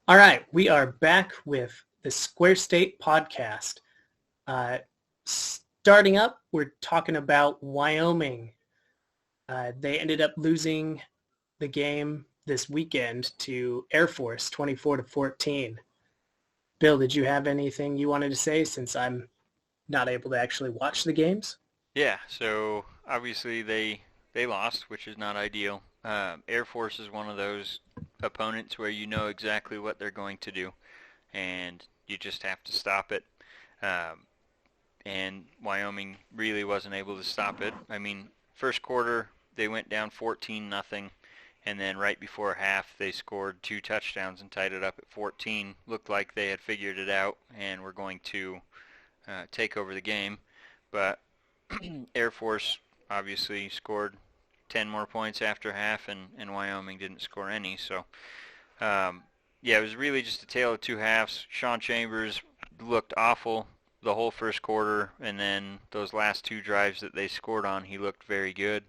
All right, we are back with the Square State podcast. Starting up, we're talking about Wyoming. They ended up losing the game this weekend to Air Force, 24-14. Bill, did you have anything you wanted to say since I'm not able to actually watch the games? Yeah, so obviously they lost, which is not ideal. Air Force is one of those opponents where you know exactly what they're going to do, and you just have to stop it. Um, and Wyoming really wasn't able to stop it. I mean, first quarter they went down 14-0, and then right before half they scored two touchdowns and tied it up at 14. Looked like they had figured it out and were going to take over the game, but Air Force obviously scored 10 more points after half, and Wyoming didn't score any. So, yeah, it was really just a tale of two halves. Sean Chambers looked awful the whole first quarter, and then those last two drives that they scored on, he looked very good.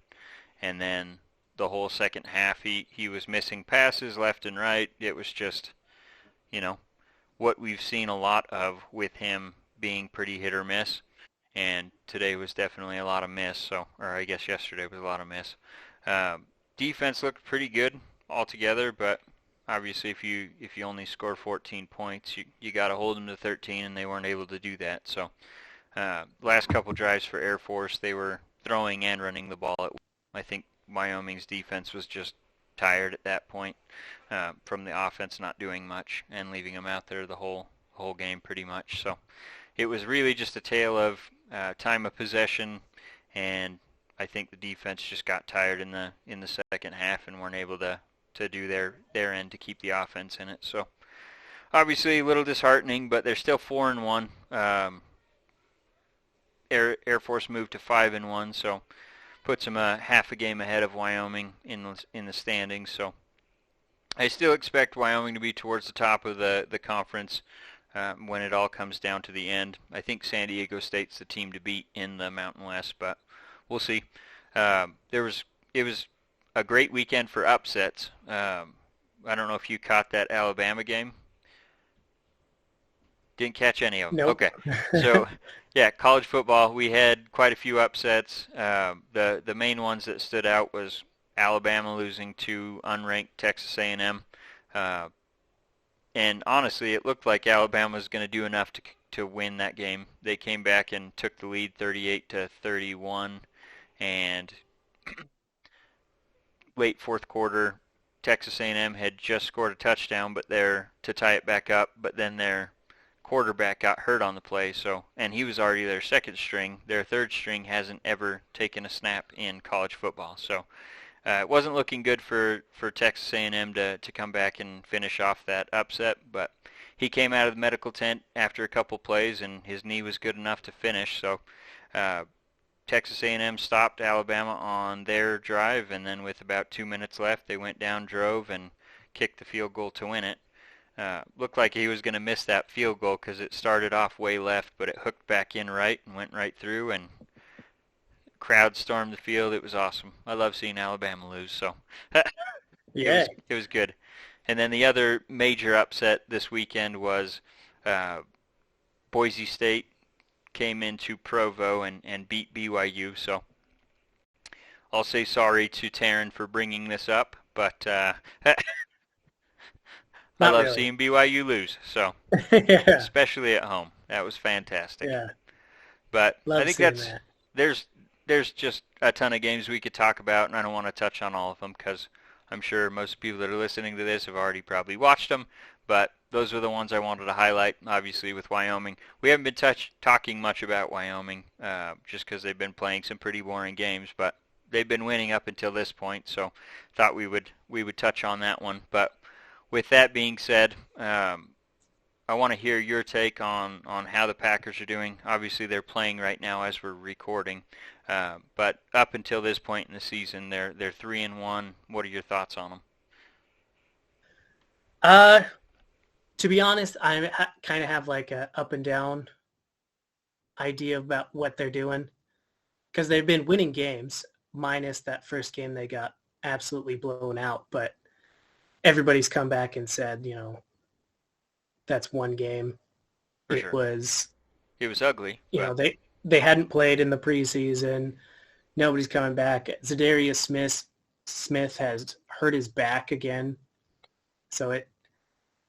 And then the whole second half, he was missing passes left and right. It was just, you know, what we've seen a lot of with him being pretty hit or miss. And today was definitely a lot of miss. So, or I guess yesterday was a lot of miss. Um, Defense looked pretty good altogether, but obviously if you only score 14 points, you got to hold them to 13, and they weren't able to do that. So, last couple drives for Air Force, they were throwing and running the ball. I think Wyoming's defense was just tired at that point from the offense not doing much and leaving them out there the whole game pretty much. So it was really just a tale of time of possession, and I think the defense just got tired in the second half and weren't able to do their end to keep the offense in it. So obviously a little disheartening, but they're still 4-1. Air Force moved to 5-1, so puts them a half a game ahead of Wyoming in the standings. So I still expect Wyoming to be towards the top of the conference when it all comes down to the end. I think San Diego State's the team to beat in the Mountain West, but we'll see. It was a great weekend for upsets. I don't know if you caught that Alabama game. Didn't catch any of them. Nope. Okay, so yeah, college football. We had quite a few upsets. The main ones that stood out was Alabama losing to unranked Texas A&M. And honestly, it looked like Alabama was going to do enough to win that game. They came back and took the lead 38-31, and late fourth quarter, Texas A&M had just scored a touchdown, but they're to tie it back up. But then their quarterback got hurt on the play, and he was already their second string. Their third string hasn't ever taken a snap in college football, so it wasn't looking good for Texas A&M to come back and finish off that upset, but he came out of the medical tent after a couple plays, and his knee was good enough to finish. So Texas A&M stopped Alabama on their drive, and then with about 2 minutes left, they went down, drove, and kicked the field goal to win it. Looked like he was going to miss that field goal because it started off way left, but it hooked back in right and went right through, and crowd stormed the field. It was awesome. I love seeing Alabama lose, so Yeah. it was good. And then the other major upset this weekend was Boise State came into Provo and beat BYU. So I'll say sorry to Taryn for bringing this up, but I Not love really. seeing BYU lose. So Yeah. especially at home, that was fantastic. Yeah. But I Love think seeing that. there's there's just a ton of games we could talk about, and I don't want to touch on all of them because I'm sure most people that are listening to this have already probably watched them. But those are the ones I wanted to highlight. Obviously, with Wyoming, we haven't been talking much about Wyoming just because they've been playing some pretty boring games, but they've been winning up until this point. So thought we would touch on that one. But with that being said, I want to hear your take on how the Packers are doing. Obviously, they're playing right now as we're recording, but up until this point in the season, they're 3-1. What are your thoughts on them? Uh, to be honest, kind of have like a up and down idea about what they're doing because they've been winning games, minus that first game they got absolutely blown out. But everybody's come back and said, that's one game. For It sure. was, It was ugly, you but know, they hadn't played in the preseason. Nobody's coming back. Smith has hurt his back again. So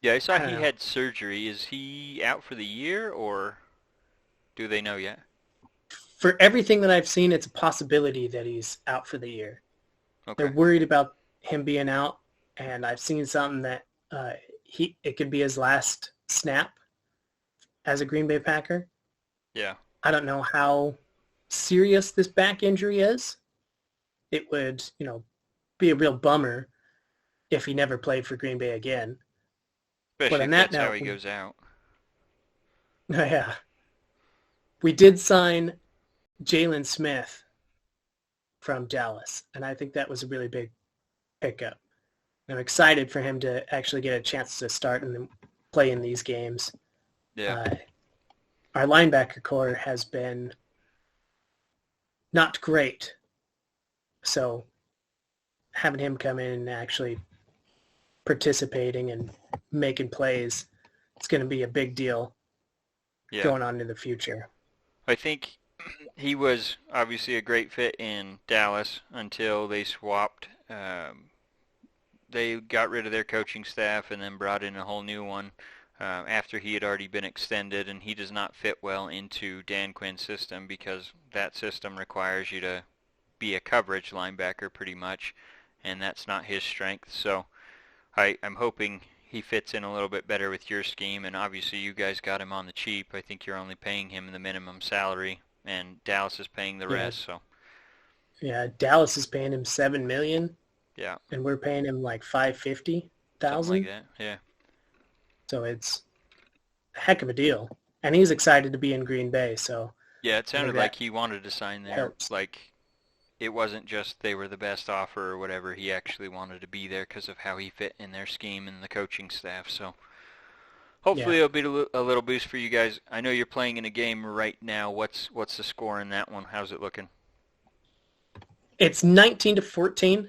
yeah, I saw I don't he know. had surgery. Is he out for the year, or do they know yet? For everything that I've seen, it's a possibility that he's out for the year. They're Okay. worried about him being out, and I've seen something that it could be his last snap as a Green Bay Packer. Yeah. I don't know how serious this back injury is. It would, be a real bummer if he never played for Green Bay again. But Especially on if that that's how note, he goes out. yeah, we did sign Jaylon Smith from Dallas, and I think that was a really big pickup. I'm excited for him to actually get a chance to start and play in these games. Yeah. Our linebacker core has been not great, so having him come in and actually participating and making plays, it's going to be a big deal Yeah. going on in the future. I think he was obviously a great fit in Dallas until they swapped. They got rid of their coaching staff and then brought in a whole new one after he had already been extended, and he does not fit well into Dan Quinn's system because that system requires you to be a coverage linebacker pretty much, and that's not his strength. So I'm hoping he fits in a little bit better with your scheme, and obviously you guys got him on the cheap. I think you're only paying him the minimum salary, and Dallas is paying the Yeah, rest. So Dallas is paying him $7 million, yeah, and we're paying him like something like 550,000. that. Yeah, So it's a heck of a deal, and he's excited to be in Green Bay. So yeah. It I think sounded like that he wanted to sign there. helps. Like it wasn't just they were the best offer or whatever. He actually wanted to be there because of how he fit in their scheme and the coaching staff. So Yeah, hopefully it'll be a little boost for you guys. I know you're playing in a game right now. What's the score in that one? How's it looking? it's 19-14.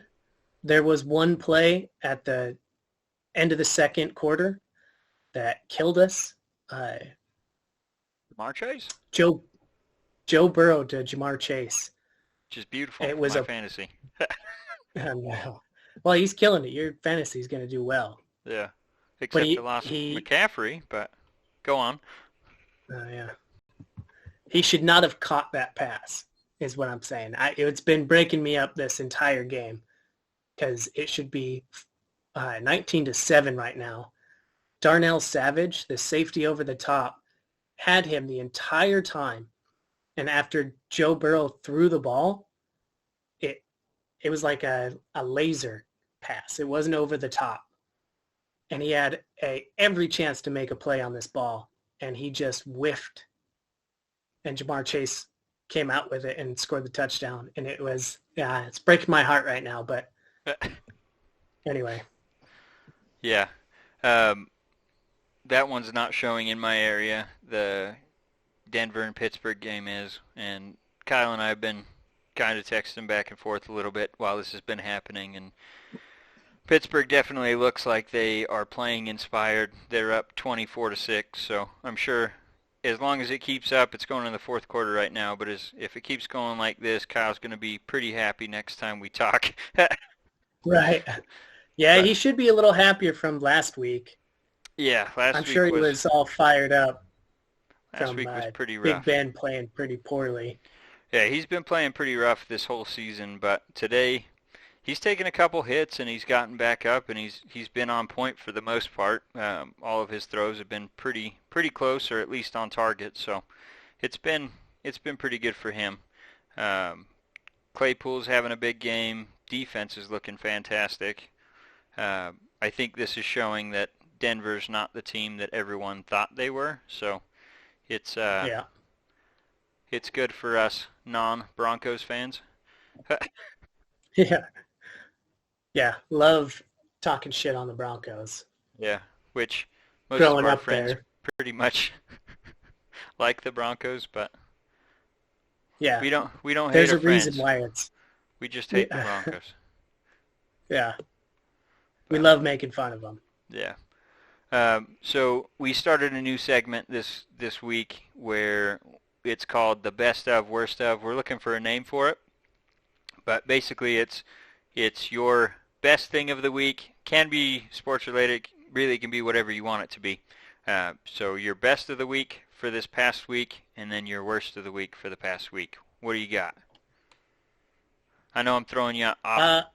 There was one play at the end of the second quarter that killed us. Uh, Marchese? Joe Joe Burrow to Jamar Chase. Which is beautiful It for was my a fantasy. no. Well, he's killing it. Your fantasy's going to do well. Yeah. But Except the loss of he McCaffrey, but go on. yeah. He should not have caught that pass. Is what I'm saying. It's been breaking me up this entire game because it should be 19-7 right now. Darnell Savage, the safety over the top, had him the entire time, and after Joe Burrow threw the ball, it was like a laser pass. It wasn't over the top, and he had every chance to make a play on this ball, and he just whiffed. And Jamar Chase came out with it and scored the touchdown. And it was, it's breaking my heart right now. But anyway. Yeah. Um, that one's not showing in my area. The Denver and Pittsburgh game is, and Kyle and I have been kind of texting back and forth a little bit while this has been happening, and Pittsburgh definitely looks like they are playing inspired. They're up 24-6, so I'm sure as long as it keeps up, it's going in the fourth quarter right now, but if it keeps going like this, Kyle's going to be pretty happy next time we talk. Right. Yeah, But he should be a little happier from last week. yeah, I'm sure he was all fired up from pretty Big rough. Ben playing pretty poorly. Yeah, he's been playing pretty rough this whole season, but today he's taken a couple hits and he's gotten back up and he's been on point for the most part. All of his throws have been pretty close or at least on target, so it's been pretty good for him. Claypool's having a big game. Defense is looking fantastic. I think this is showing that Denver's not the team that everyone thought they were, so it's Yeah. it's good for us non-Broncos fans. Yeah. Yeah. Love talking shit on the Broncos. Yeah, which most of Growing our up friends there. pretty much like the Broncos, but Yeah. we don't hate There's our a reason friends. why it's We just hate the Broncos. yeah. We But love making fun of them. yeah. So we started a new segment this week where it's called the best of, worst of. We're looking for a name for it, but basically it's your best thing of the week. Can be sports related. Really can be whatever you want it to be. So your best of the week for this past week, and then your worst of the week for the past week. What do you got? I know I'm throwing you off,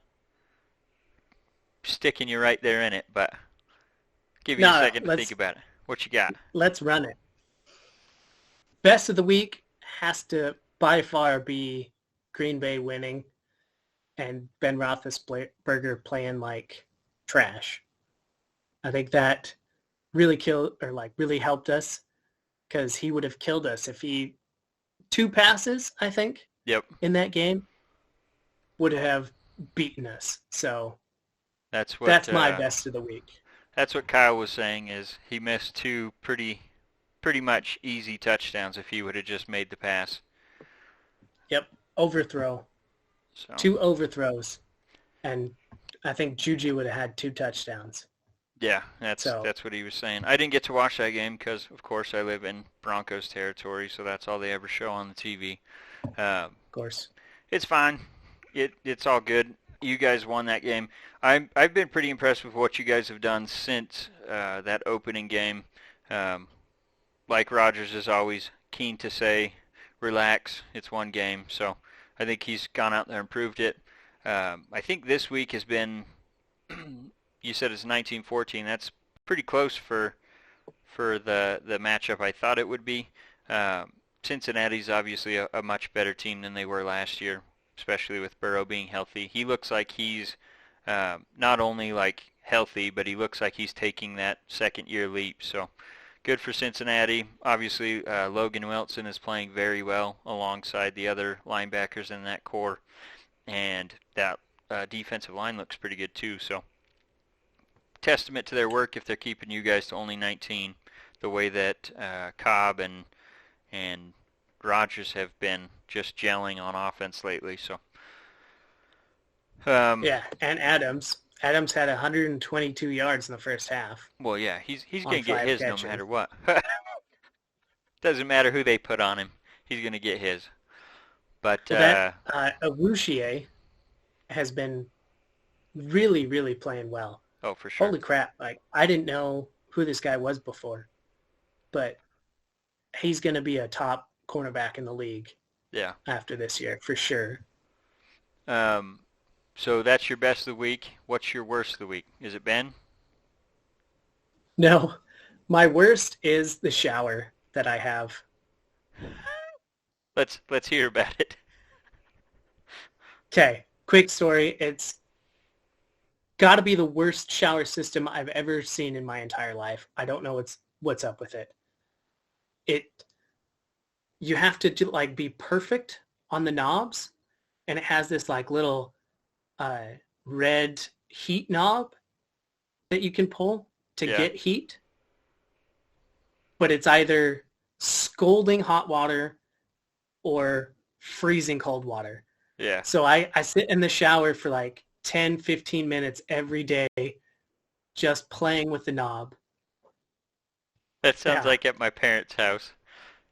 sticking you right there in it, but give you a second to think about it. What you got? Let's run it. Best of the week has to by far be Green Bay winning and Ben Roethlisberger playing like trash. I think that really really helped us because he would have killed us if he 2 passes, I think, Yep. in that game would have beaten us. So that's my best of the week. That's what Kyle was saying, is he missed 2 pretty much easy touchdowns if he would have just made the pass. Yep, overthrow. So. 2 overthrows, and I think Juju would have had 2 touchdowns. Yeah, that's what he was saying. I didn't get to watch that game because, of course, I live in Broncos territory, so that's all they ever show on the TV. Of course. It's fine. It's all good. You guys won that game. I've been pretty impressed with what you guys have done since that opening game. Like Rogers is always keen to say, relax, it's one game. So I think he's gone out there and proved it. I think this week has been, you said it's 19-14. That's pretty close for the matchup I thought it would be. Cincinnati's obviously a much better team than they were last year, especially with Burrow being healthy. He looks like he's not only like healthy, but he looks like he's taking that second-year leap. So good for Cincinnati. Obviously, Logan Wilson is playing very well alongside the other linebackers in that core, and that defensive line looks pretty good too. So testament to their work if they're keeping you guys to only 19, the way that Cobb and Rodgers have been just gelling on offense lately. So yeah, and Adams had 122 yards in the first half. Well, yeah, he's going to get his catches. No matter what. Doesn't matter who they put on him. He's going to get his. But Awuzie has been really, really playing well. Oh, for sure. Holy crap. Like, I didn't know who this guy was before, but he's going to be a top cornerback in the league. Yeah. After this year, for sure. So that's your best of the week. What's your worst of the week? Is it Ben? No. My worst is the shower that I have. Let's hear about it. Okay, quick story. It's got to be the worst shower system I've ever seen in my entire life. I don't know what's up with it. You have to like be perfect on the knobs, and it has this like little red heat knob that you can pull to get heat. But it's either scalding hot water or freezing cold water. Yeah. So I sit in the shower for like 10, 15 minutes every day just playing with the knob. That sounds like at my parents' house.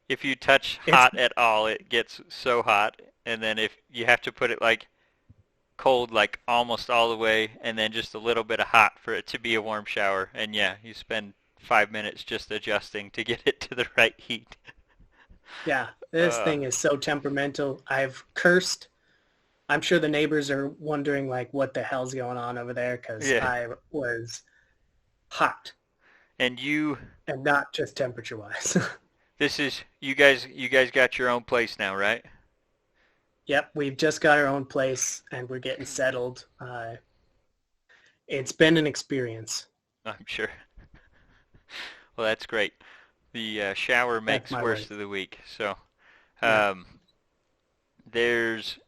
If you touch hot at all, it gets so hot. And then if you have to put it like cold, like almost all the way, and then just a little bit of hot for it to be a warm shower. And yeah, you spend 5 minutes just adjusting to get it to the right heat. Yeah, this thing is so temperamental. I've cursed. I'm sure the neighbors are wondering like what the hell's going on over there because I was hot. And not just temperature-wise. This is you guys got your own place now, right? Yep, we've just got our own place and we're getting settled. It's been an experience. I'm sure. Well, that's great. The shower makes worst of the week. So there's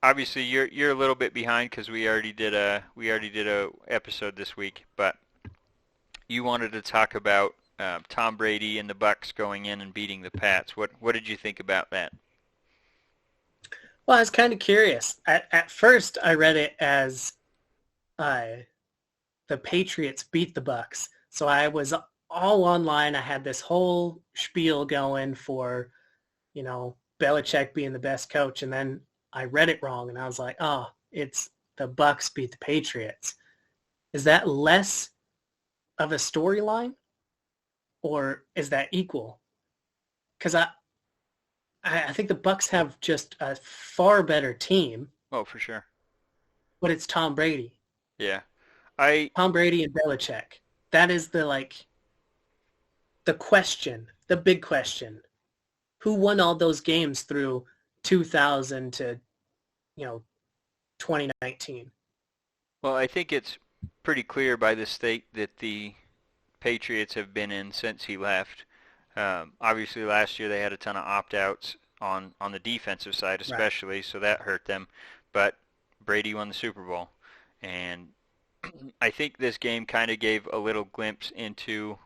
obviously you're a little bit behind because we already did a episode this week, but you wanted to talk about Tom Brady and the Bucs going in and beating the Pats. What did you think about that? Well, I was kind of curious. At first, I read it as the Patriots beat the Bucs, So I was all online. I had this whole spiel going for, Belichick being the best coach. And then I read it wrong and I was like, oh, it's the Bucks beat the Patriots. Is that less of a storyline or is that equal? Because I think the Bucks have just a far better team, Oh, for sure. but it's Tom Brady. Yeah. I Tom Brady and Belichick. That is the question, the big question. Who won all those games through 2000 to, 2019? well, I think it's pretty clear by the state that the Patriots have been in since he left. Obviously, last year they had a ton of opt-outs on the defensive side, Right. especially, so that hurt them. But Brady won the Super Bowl, and I think this game kind of gave a little glimpse into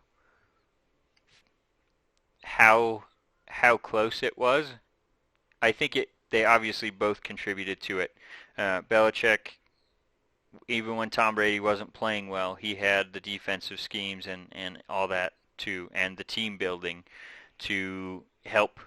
how close it was. I think they obviously both contributed to it. Belichick, even when Tom Brady wasn't playing well, he had the defensive schemes and all that and the team building to help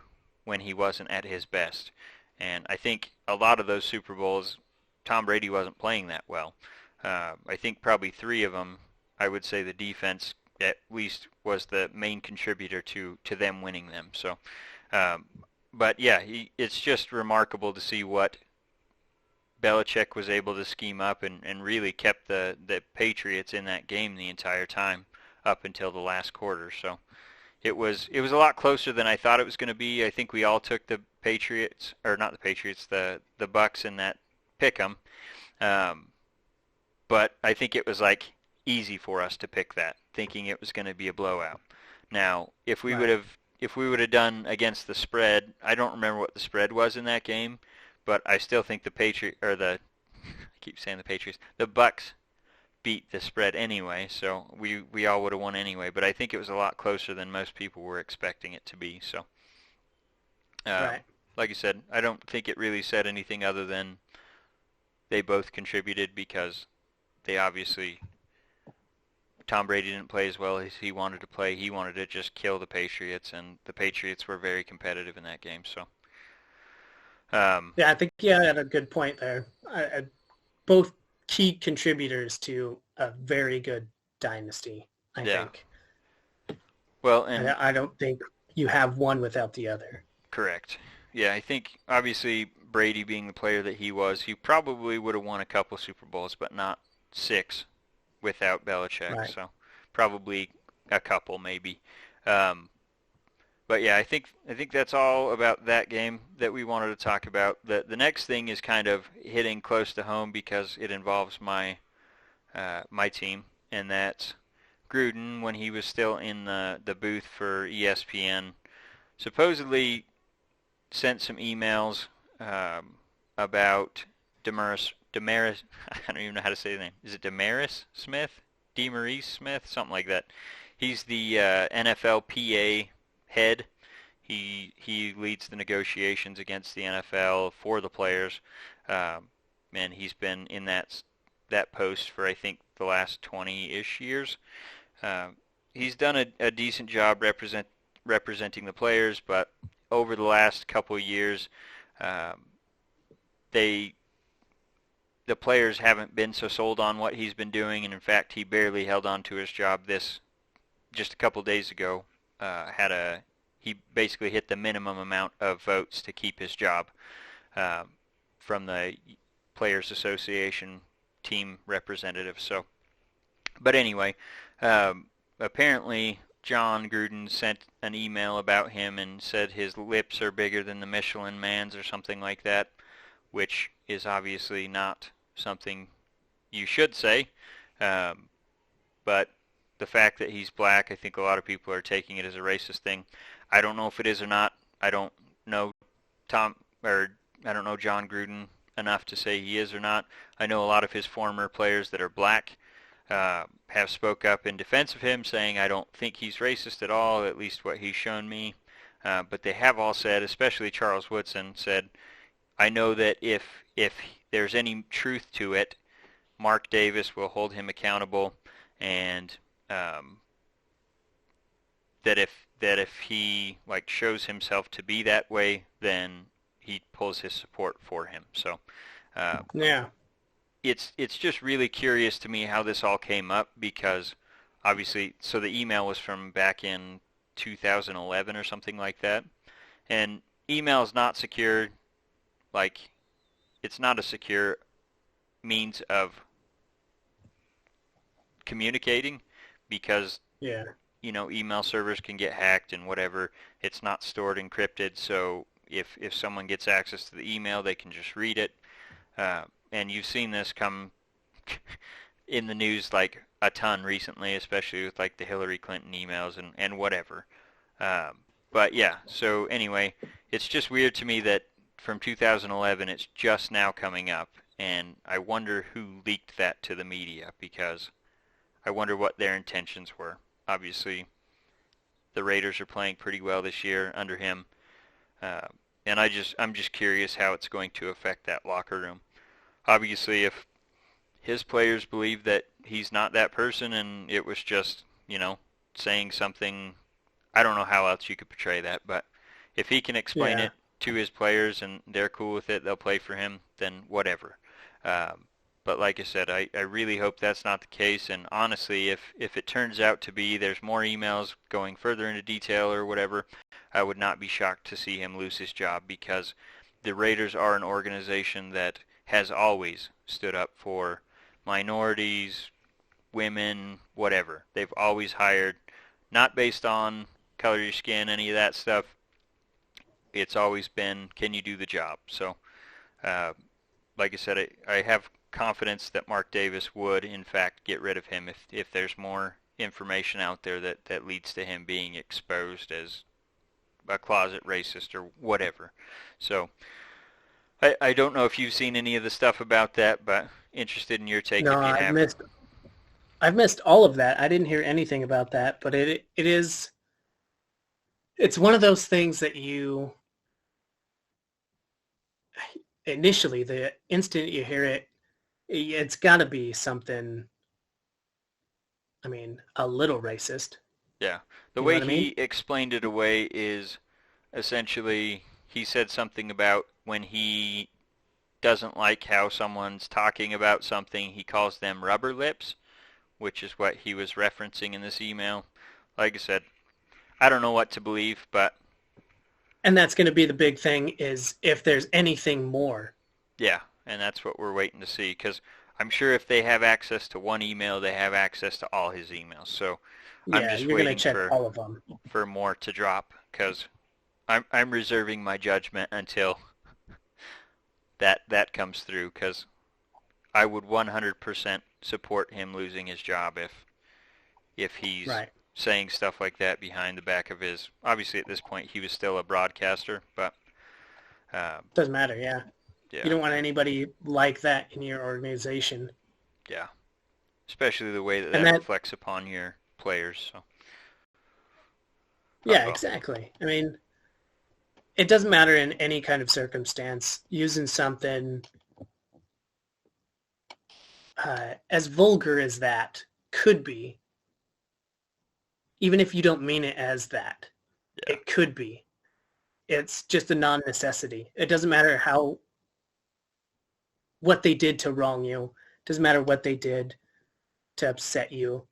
when he wasn't at his best. And I think a lot of those Super Bowls, Tom Brady wasn't playing that well. I think probably 3 of them, I would say the defense at least was the main contributor to them winning them. So, um, but yeah, it's just remarkable to see what Belichick was able to scheme up and really kept the Patriots in that game the entire time up until the last quarter. So it was a lot closer than I thought it was going to be. I think we all took the Patriots, or not the Patriots, the Bucks in that pick 'em. Um, but I think it was like easy for us to pick that, thinking it was going to be a blowout. Now, Right. if we would have done against the spread, I don't remember what the spread was in that game, but I still think I keep saying the Patriots, the Bucks beat the spread anyway, so we all would have won anyway. But I think it was a lot closer than most people were expecting it to be. So, Right. like I said, I don't think it really said anything other than they both contributed because they obviously Tom Brady didn't play as well as he wanted to play. He wanted to just kill the Patriots, and the Patriots were very competitive in that game. So, um, Yeah, I think you had a good point there. Both key contributors to a very good dynasty, I yeah. think. Well, and I don't think you have one without the other. correct. Yeah, I think obviously Brady being the player that he was, he probably would have won a couple Super Bowls, but not 6 without Belichick. Right. So probably a couple maybe. Um, but yeah, I think that's all about that game that we wanted to talk about. The next thing is kind of hitting close to home because it involves my team, and that's Gruden when he was still in the booth for ESPN. Supposedly sent some emails about Demaris. I don't even know how to say the name. Is it Demaris Smith? DeMaurice Smith, something like that. He's the NFLPA head. He leads the negotiations against the NFL for the players, and he's been in that post for I think the last 20-ish years. Uh, he's done a decent job representing the players, but over the last couple of years, um, they the players haven't been so sold on what he's been doing, and in fact, he barely held on to his job. This just a couple of days ago he basically hit the minimum amount of votes to keep his job um, from the Players Association team representative. So, but anyway, apparently John Gruden sent an email about him and said his lips are bigger than the Michelin Man's or something like that, which is obviously not something you should say. Um, but the fact that he's black, I think a lot of people are taking it as a racist thing. I don't know if it is or not. I don't know Tom or I don't know John Gruden enough to say he is or not. I know a lot of his former players that are black have spoke up in defense of him, saying I don't think he's racist at all, at least what he's shown me. But they have all said, especially Charles Woodson, said, I know that if there's any truth to it, Mark Davis will hold him accountable, and um, that if he like shows himself to be that way, then he pulls his support for him. So Yeah. it's just really curious to me how this all came up because obviously, so the email was from back in 2011 or something like that, and email is not secure. Like, it's not a secure means of communicating because Yeah. email servers can get hacked and whatever. It's not stored encrypted, so if someone gets access to the email, they can just read it. And you've seen this come in the news like a ton recently, especially with like the Hillary Clinton emails and whatever. But yeah, so anyway, it's just weird to me that from 2011 it's just now coming up, and I wonder who leaked that to the media because I wonder what their intentions were. Obviously, the Raiders are playing pretty well this year under him, and I'm just curious how it's going to affect that locker room. Obviously, if his players believe that he's not that person and it was just, saying something, I don't know how else you could portray that, but if he can explain Yeah. it to his players and they're cool with it, they'll play for him, then whatever. But like I said, I really hope that's not the case. And honestly, if it turns out to be there's more emails going further into detail or whatever, I would not be shocked to see him lose his job because the Raiders are an organization that has always stood up for minorities, women, whatever. They've always hired, not based on color of your skin, any of that stuff. It's always been, can you do the job? So, like I said, I have confidence that Mark Davis would, in fact, get rid of him if there's more information out there that leads to him being exposed as a closet racist or whatever. So, I don't know if you've seen any of the stuff about that, but interested in your take No, if you have. I've missed all of that. I didn't hear anything about that, but it's one of those things that you initially, the instant you hear it, it's got to be something, I mean, a little racist. Yeah. The You know way what I mean? he explained it away is essentially he said something about when he doesn't like how someone's talking about something, he calls them rubber lips, which is what he was referencing in this email. Like I said, I don't know what to believe, but And that's going to be the big thing is if there's anything more. yeah, and that's what we're waiting to see because I'm sure if they have access to one email, they have access to all his emails. So I'm Yeah, just you're going to waiting check all of them. for more to drop because I'm reserving my judgment until that comes through because I would 100% support him losing his job if he's Right. saying stuff like that behind the back of his. Obviously, at this point, he was still a broadcaster, but Doesn't matter, yeah. You yeah, don't want anybody like that in your organization. yeah. Especially the way that And that that, reflects upon your players. So, yeah, well, exactly. I mean, it doesn't matter in any kind of circumstance. Using something as vulgar as that could be, even if you don't mean it as that, yeah, it could be. It's just a non-necessity. It doesn't matter what they did to wrong you. It doesn't matter what they did to upset you.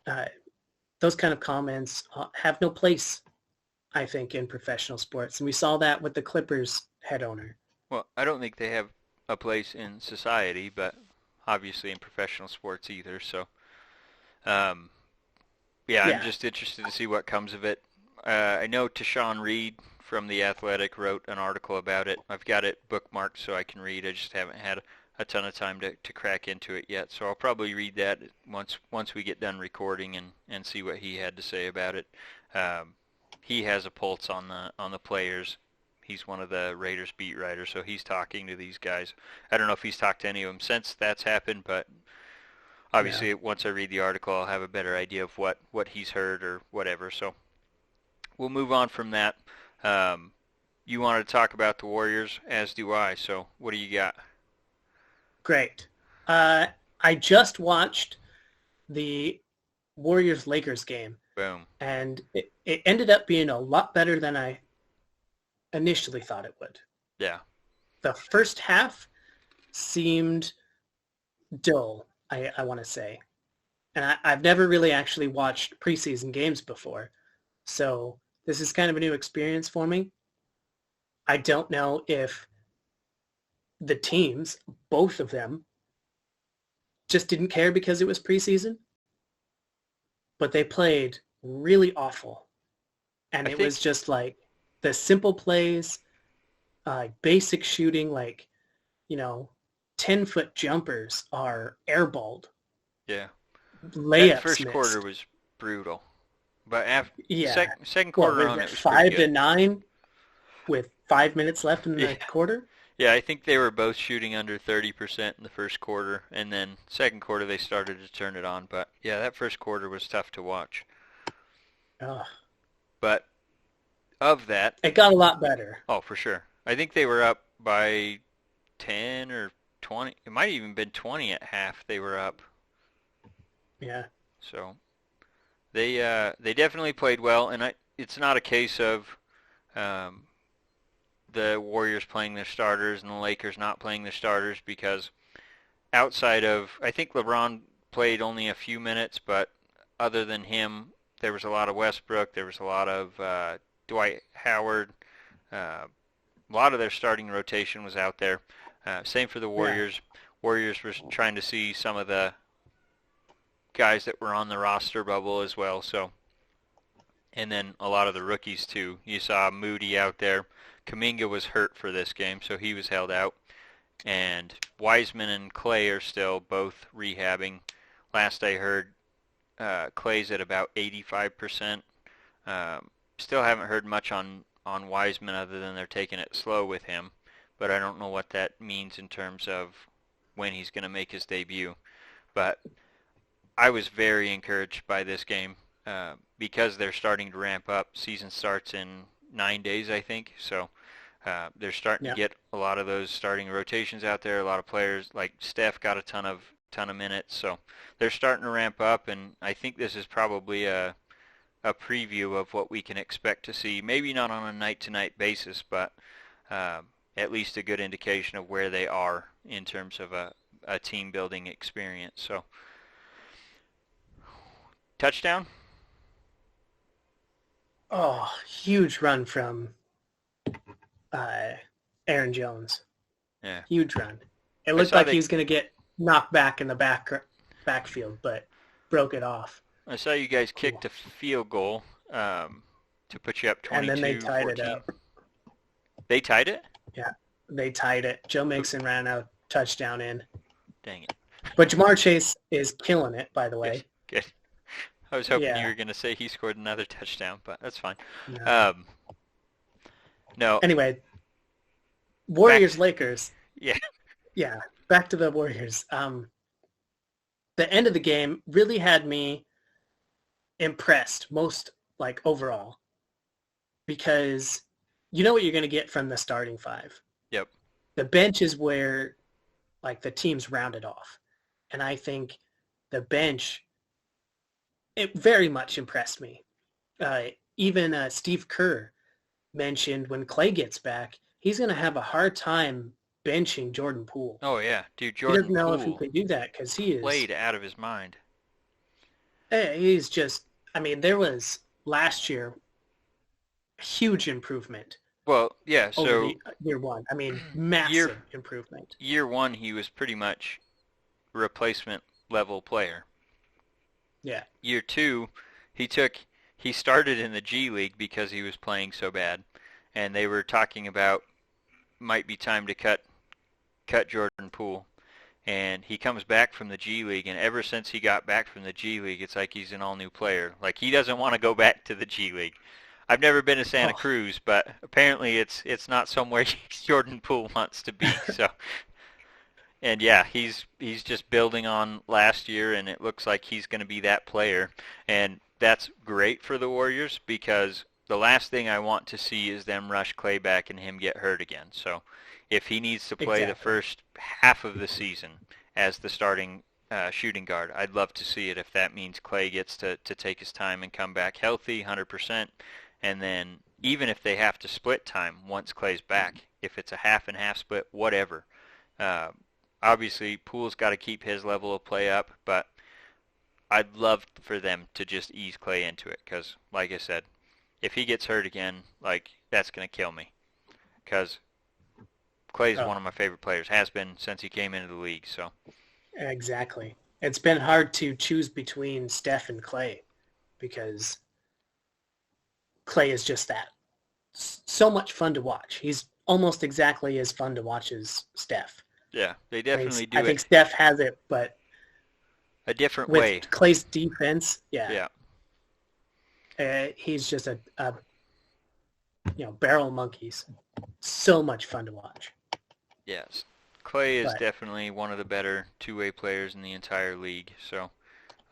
Uh, those kind of comments have no place, I think, in professional sports. And we saw that with the Clippers head owner. well, I don't think they have a place in society, but obviously in professional sports either. So, um, yeah, I'm Yeah, just interested to see what comes of it. I know Tashawn Reed from The Athletic wrote an article about it. I've got it bookmarked so I can read. I just haven't had a ton of time to crack into it yet. So I'll probably read that once we get done recording and see what he had to say about it. He has a pulse on the players. He's one of the Raiders beat writers, so he's talking to these guys. I don't know if he's talked to any of them since that's happened, but yeah. obviously once I read the article, I'll have a better idea of what he's heard or whatever. So we'll move on from that. Um, you wanted to talk about the Warriors, as do I. So what do you got? Great. I just watched the Warriors-Lakers game, Boom. and it ended up being a lot better than I initially thought it would. Yeah. The first half seemed dull, I want to say. And I've never really actually watched preseason games before. So this is kind of a new experience for me. I don't know if the teams, both of them, just didn't care because it was preseason, but they played really awful. And it was just like the simple plays, basic shooting, like, 10-foot jumpers are airballed. Yeah. Layups That first missed. quarter was brutal. But after Yeah. second quarter was it was 5-9 with 5 minutes left in the quarter? Yeah, I think they were both shooting under 30% in the first quarter, and then second quarter they started to turn it on. But yeah, that first quarter was tough to watch. Oh. But of that, It got a lot better. Oh, for sure. I think they were up by 10 or 20. It might have even been 20 at half. They were up. Yeah. So they definitely played well, and it's not a case of the Warriors playing their starters and the Lakers not playing their starters, because outside of, I think LeBron played only a few minutes, but other than him, there was a lot of Westbrook, there was a lot of Dwight Howard. A lot of their starting rotation was out there. Same for the Warriors. Yeah. Warriors were trying to see some of the guys that were on the roster bubble as well. So, and then a lot of the rookies too. You saw Moody out there. Kuminga was hurt for this game, so he was held out. And Wiseman and Klay are still both rehabbing. Last I heard, Klay's at about 85%. Still haven't heard much on Wiseman other than they're taking it slow with him. But I don't know what that means in terms of when he's going to make his debut. But I was very encouraged by this game because they're starting to ramp up. Season starts in 9 days, I think. So they're starting to get a lot of those starting rotations out there. A lot of players like Steph got a ton of minutes. So they're starting to ramp up, and I think this is probably a preview of what we can expect to see. Maybe not on a night-to-night basis, but at least a good indication of where they are in terms of a team-building experience. So, touchdown? Oh, huge run from Aaron Jones. Yeah. Huge run. It looked like he was going to get knocked back in the backfield, but broke it off. I saw you guys kicked a field goal to put you up 22-14. And then they tied it up. They tied it? Yeah, they tied it. Joe Mixon ran a touchdown in. Dang it. But Jamar Chase is killing it, by the way. Good. I was hoping you were going to say he scored another touchdown, but that's fine. No. Anyway, Warriors-Lakers. Yeah. Yeah, back to the Warriors. The end of the game really had me impressed, most overall, because you know what you're going to get from the starting five. Yep. The bench is where the team's rounded off, and I think the bench, it very much impressed me. Even Steve Kerr mentioned when Klay gets back, he's going to have a hard time benching Jordan Poole. Oh yeah, dude, Jordan Poole. He doesn't know if he can do that because he is played out of his mind. He's just, there was last year huge improvement. Well, yeah, so year one, massive improvement. Year one, he was pretty much replacement level player. Yeah. Year two, he started in the G League because he was playing so bad, and they were talking about might be time to cut Jordan Poole. And he comes back from the G League, and ever since he got back from the G League, it's like he's an all-new player. Like, he doesn't want to go back to the G League. I've never been to Santa Cruz, but apparently it's not somewhere Jordan Poole wants to be. So, and yeah, he's just building on last year, and it looks like he's going to be that player. And that's great for the Warriors, because the last thing I want to see is them rush Klay back and him get hurt again. So if he needs to play the first half of the season as the starting shooting guard. I'd love to see it if that means Klay gets to take his time and come back healthy, 100%. And then even if they have to split time once Klay's back, if it's a half and half split, whatever. Uh, Obviously, Poole's got to keep his level of play up, but I'd love for them to just ease Klay into it because, like I said, if he gets hurt again, like, that's going to kill me because Klay's one of my favorite players, has been since he came into the league. So Exactly. It's been hard to choose between Steph and Klay because Klay is just that. So much fun to watch. He's almost exactly as fun to watch as Steph. yeah, they definitely do I think Steph has it, but a different with way. Klay's defense, Yeah. He's just a barrel of monkeys. So much fun to watch. Yes. Klay is definitely one of the better two-way players in the entire league. So,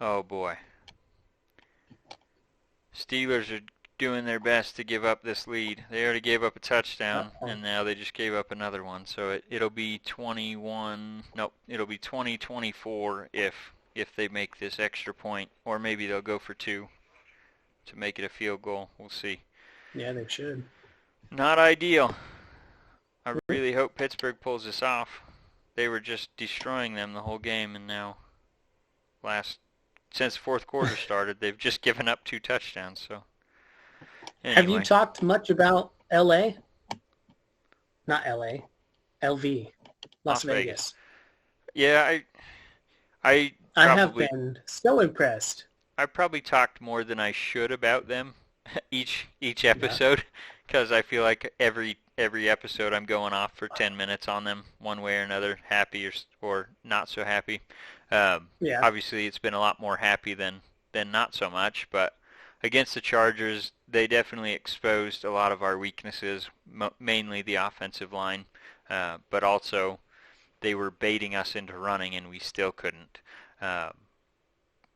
oh boy. Steelers are doing their best to give up this lead. They already gave up a touchdown, and now they just gave up another one. So it'll be 20-24 if they make this extra point, or maybe they'll go for 2 to make it a field goal. We'll see. Yeah, they should. Not ideal. I really hope Pittsburgh pulls this off. They were just destroying them the whole game, and now since the fourth quarter started, they've just given up 2 touchdowns. So anyway. Have you talked much about L.A.? Not L.A. L.V. Las Vegas. Yeah, I have been so impressed. I probably talked more than I should about them each episode because I feel like every episode I'm going off for 10 minutes on them one way or another, happy or not so happy. Obviously, it's been a lot more happy than not so much, but against the Chargers, they definitely exposed a lot of our weaknesses, mainly the offensive line, but also they were baiting us into running, and we still couldn't. And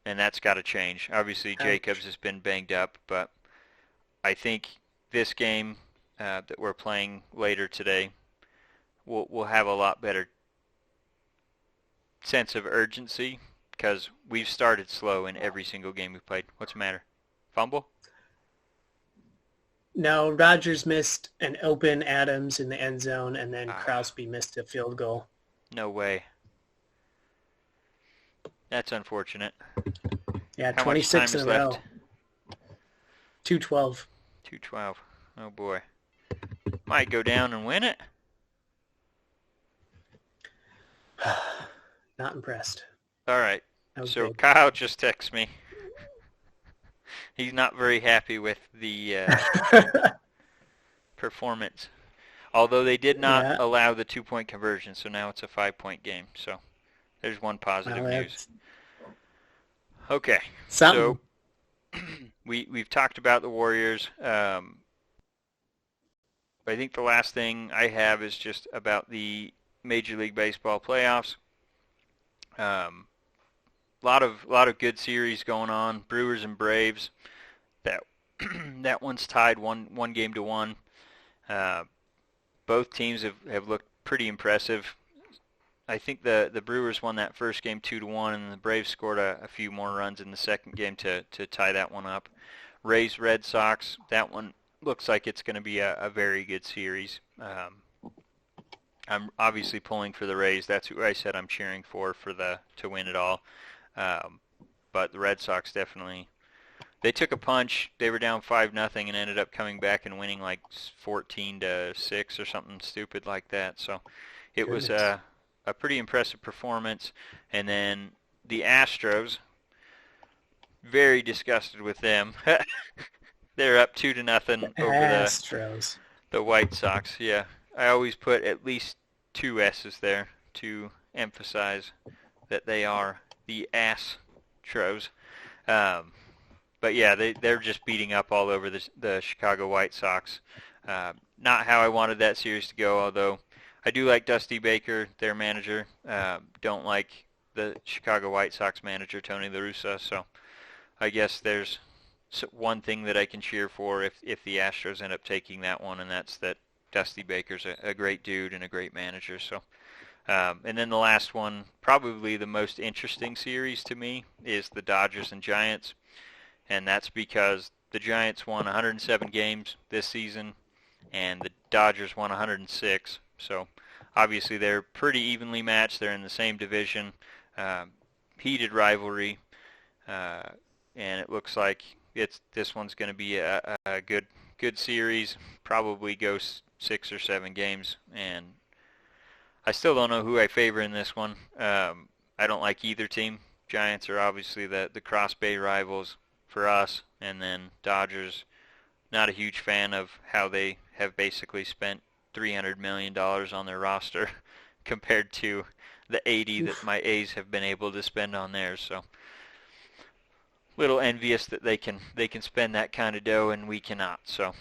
that's got to change. Obviously, Jacobs has been banged up, but I think this game that we're playing later today, we'll have a lot better sense of urgency because we've started slow in every single game we've played. What's the matter? Fumble? No, Rodgers missed an open Adams in the end zone, and then Crosby missed a field goal. No way. That's unfortunate. Yeah, How 26 much time in a row. left? 2:12. 2:12. Oh boy. Might go down and win it. Not impressed. All right. So good. Kyle just texted me. He's not very happy with the performance. Although they did not allow the 2-point conversion, so now it's a 5-point game. So there's one positive news. Okay. So we've talked about the Warriors. I think the last thing I have is just about the Major League Baseball playoffs. Lot of good series going on. Brewers and Braves. That one's tied one game to 1. Both teams have looked pretty impressive. I think the Brewers won that first game 2-1, and the Braves scored a few more runs in the second game to tie that one up. Rays Red Sox, that one looks like it's going to be a very good series. I'm obviously pulling for the Rays. That's who I said I'm cheering for to win it all. But the Red Sox definitely, they took a punch. They were down 5-0 and ended up coming back and winning like 14-6 or something stupid like that. So it was a pretty impressive performance. And then the Astros, very disgusted with them. They're up 2-0 over the White Sox. Yeah, I always put at least 2 S's there to emphasize that they are the Astros. But yeah, they're just beating up all over the Chicago White Sox. Not how I wanted that series to go, although I do like Dusty Baker, their manager. Don't like the Chicago White Sox manager, Tony La Russa. So I guess there's one thing that I can cheer for if the Astros end up taking that one, and that's that Dusty Baker's a great dude and a great manager. So And then the last one, probably the most interesting series to me, is the Dodgers and Giants. And that's because the Giants won 107 games this season, and the Dodgers won 106. So obviously they're pretty evenly matched. They're in the same division. Heated rivalry, and it looks like this one's going to be a good series. Probably go 6 or 7 games, and I still don't know who I favor in this one. I don't like either team. Giants are obviously the Cross Bay rivals for us, and then Dodgers, not a huge fan of how they have basically spent $300 million on their roster compared to the 80 that my A's have been able to spend on theirs. So little envious that they can spend that kind of dough and we cannot. So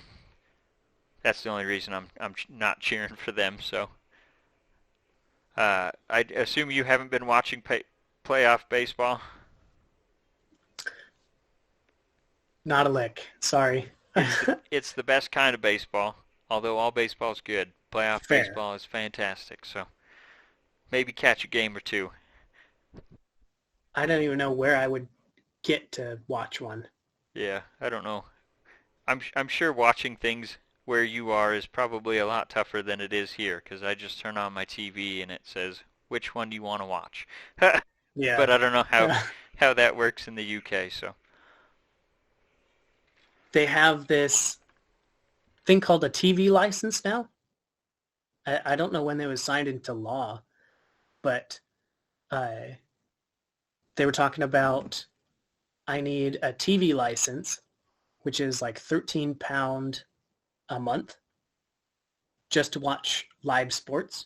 that's the only reason I'm not cheering for them. So I assume you haven't been watching playoff baseball. Not a lick. Sorry. It's the best kind of baseball. Although all baseball is good, playoff Fair. baseball is fantastic. So maybe catch a game or two. I don't even know where I would get to watch one. Yeah, I don't know. I'm sure watching things where you are is probably a lot tougher than it is here, because I just turn on my TV and it says, which one do you want to watch? Yeah. But I don't know how that works in the UK. So They have this thing called a TV license now. I don't know when they was signed into law, but they were talking about I need a TV license, which is like £13 a month just to watch live sports.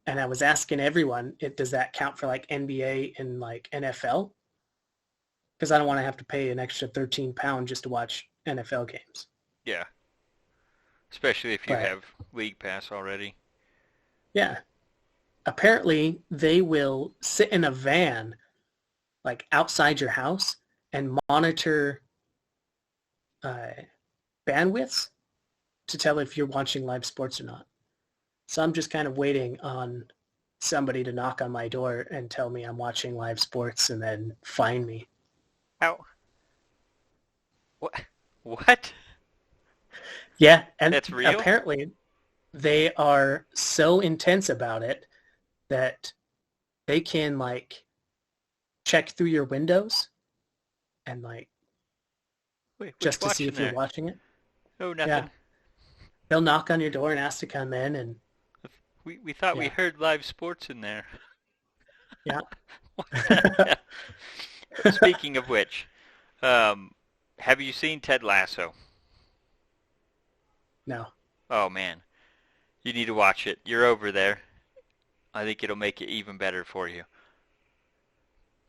And I was asking everyone, does that count for like NBA and like NFL? Because I don't want to have to pay an extra £13 just to watch NFL games. yeah, especially if you have League Pass already. Yeah. Apparently, they will sit in a van like outside your house and monitor bandwidths to tell if you're watching live sports or not. So I'm just kind of waiting on somebody to knock on my door and tell me I'm watching live sports and then fine me. How? What? Yeah, and That's real? apparently they are so intense about it that they can like check through your windows and like Wait, just to see if you're watching it. Oh, nothing. Yeah. They'll knock on your door and ask to come in, and We thought we heard live sports in there. yeah. Speaking of which, have you seen Ted Lasso? No. Oh man, you need to watch it. You're over there. I think it'll make it even better for you.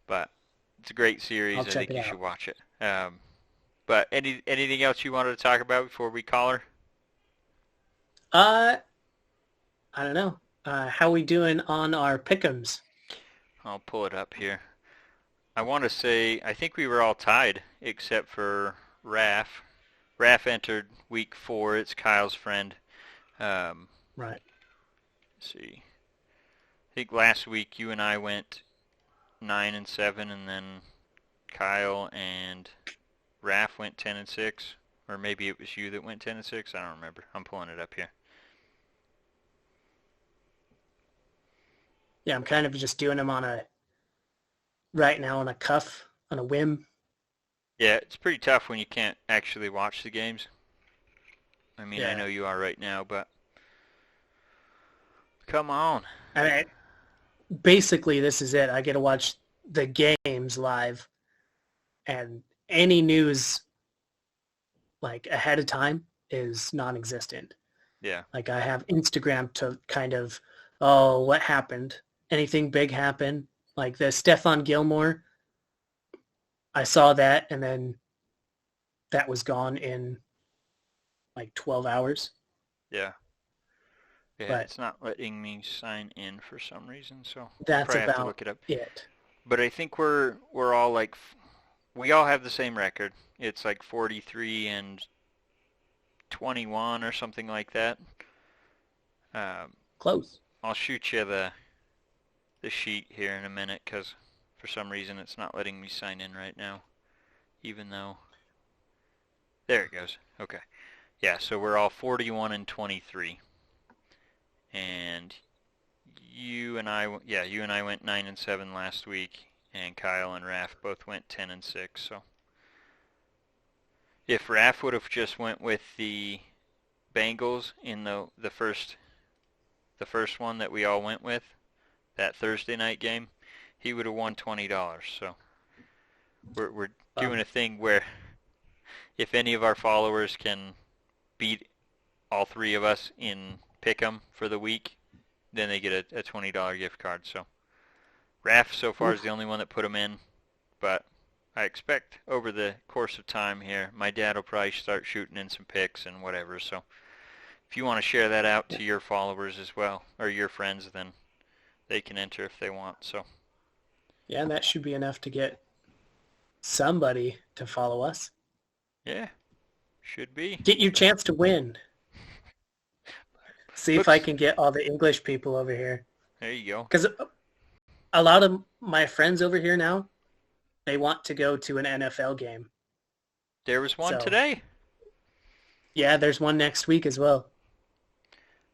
But it's a great series. I'll I check think it you out. should watch it. But anything else you wanted to talk about before we call her? I don't know. How we doing on our pick'ems? I'll pull it up here. I want to say I think we were all tied except for Raph. Raph entered week 4. It's Kyle's friend. Right. Let's see. I think last week you and I went 9-7, and then Kyle and Raph went 10-6, or maybe it was you that went 10-6. I don't remember. I'm pulling it up here. Yeah, I'm kind of just doing them right now on a cuff, on a whim. Yeah, it's pretty tough when you can't actually watch the games. I mean, I Yeah. know you are right now, but come on. I mean, basically, this is it. I get to watch the games live, and any news like ahead of time is non-existent. Yeah. Like I have Instagram to kind of, oh, what happened? Anything big happen? Like the Stephon Gilmore, I saw that, and then that was gone in like 12 hours. Yeah. Yeah, But it's not letting me sign in for some reason, so I'll that's probably have to about look it up. it. But I think we're all like, we all have the same record. It's like 43-21 or something like that. Close. I'll shoot you the sheet here in a minute because for some reason it's not letting me sign in right now, even though there it goes. Okay. Yeah, so we're all 41 and 23. And you and I went 9 and 7 last week, and Kyle and Raph both went 10 and 6. So if Raph would have just went with the Bengals in the first one that we all went with, that Thursday night game, he would have won $20. So we're doing a thing where if any of our followers can beat all three of us in Pick'em for the week, then they get a $20 gift card. So Raph so far is the only one that put them in, but I expect over the course of time here, my dad will probably start shooting in some picks and whatever. So if you want to share that out to your followers as well, or your friends, then they can enter if they want. So yeah, that should be enough to get somebody to follow us. Yeah, should be. Get your chance to win. See if I can get all the English people over here. There you go. Because a lot of my friends over here now, they want to go to an NFL game. There was one today. Yeah, there's one next week as well.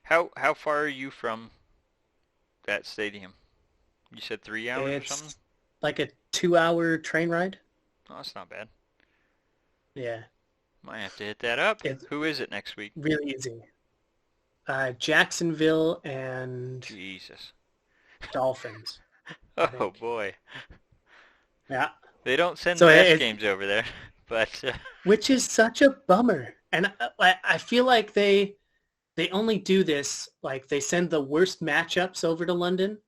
How far are you from that stadium? You said 3 hours or something? Like a 2-hour train ride. Oh, that's not bad. Yeah. Might have to hit that up. Who is it next week? Really easy. Jacksonville and Jesus. Dolphins. Oh, boy. Yeah. They don't send the best games over there, but which is such a bummer. And I feel like they only do this, like they send the worst matchups over to London.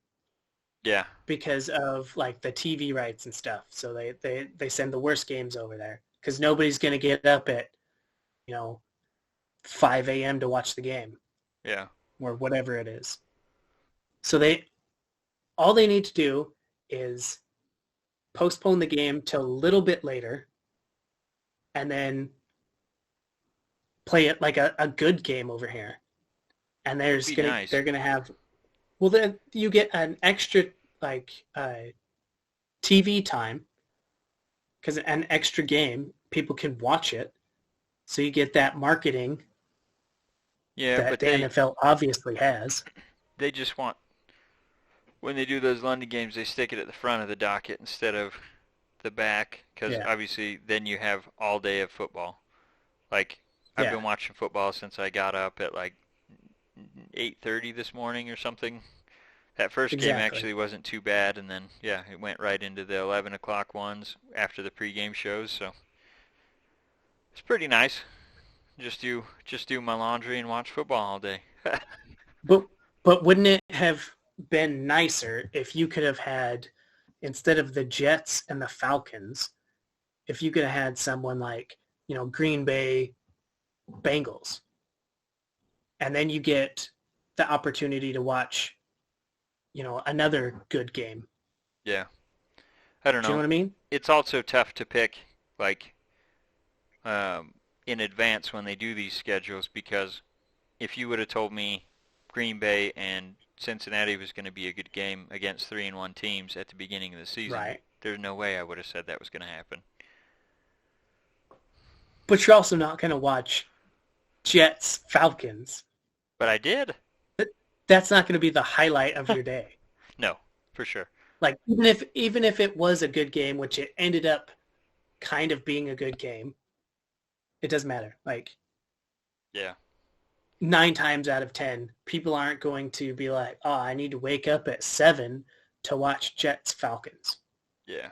Yeah. Because of like the TV rights and stuff. So they send the worst games over there because nobody's going to get up at, 5 a.m. to watch the game. Yeah. Or whatever it is. So all they need to do is postpone the game till a little bit later and then play it like a good game over here. And they're going to have, well, then you get an extra TV time because an extra game, people can watch it. So you get that marketing that the NFL obviously has. They just want, when they do those London games, they stick it at the front of the docket instead of the back because obviously then you have all day of football. Like I've been watching football since I got up at like 8:30 this morning or something. That first game actually wasn't too bad, and then, it went right into the 11 o'clock ones after the pregame shows, so it's pretty nice. Just do my laundry and watch football all day. But wouldn't it have been nicer if you could have had, instead of the Jets and the Falcons, if you could have had someone like, Green Bay Bengals, and then you get the opportunity to watch another good game. Yeah. I don't know. Do you know what I mean? It's also tough to pick, in advance when they do these schedules because if you would have told me Green Bay and Cincinnati was going to be a good game against 3-1 teams at the beginning of the season, there's no way I would have said that was going to happen. But you're also not going to watch Jets Falcons. But I did. That's not going to be the highlight of your day. No, for sure. Like even if it was a good game, which it ended up kind of being a good game, it doesn't matter. 9 times out of 10, people aren't going to be like, "Oh, I need to wake up at 7 to watch Jets Falcons." Yeah.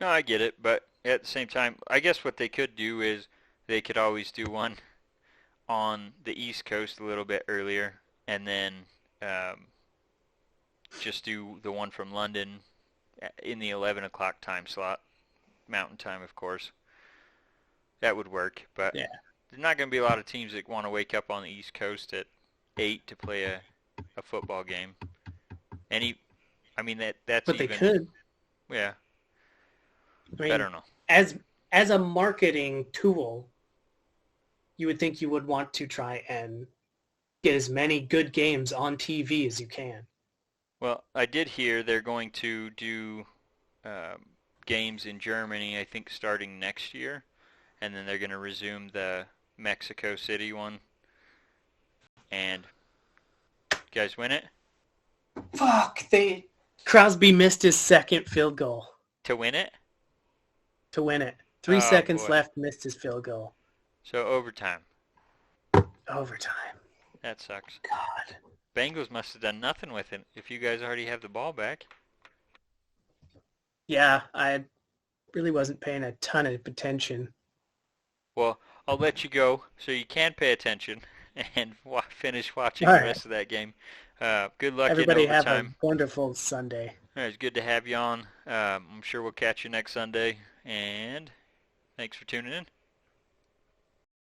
No, I get it, but at the same time, I guess what they could do is they could always do one on the East Coast a little bit earlier, and then just do the one from London in the 11 o'clock time slot, Mountain Time, of course. That would work, but there's not going to be a lot of teams that want to wake up on the East Coast at 8 to play a football game. That's but even... they could. Yeah. I don't know. As a marketing tool, you would think you would want to try and get as many good games on TV as you can. Well, I did hear they're going to do um, games in Germany, I think starting next year, and then they're going to resume the Mexico City one. And you guys win it? Fuck, Crosby missed his second field goal To win it? to win it. 3 Oh, seconds boy. left, missed his field goal. So overtime. Overtime. That sucks. God. Bengals must have done nothing with it if you guys already have the ball back. Yeah, I really wasn't paying a ton of attention. Well, I'll let you go so you can pay attention and finish watching All the right. rest of that game. Good luck Everybody in have a overtime. wonderful Sunday. It's good to have you on. I'm sure we'll catch you next Sunday, and thanks for tuning in.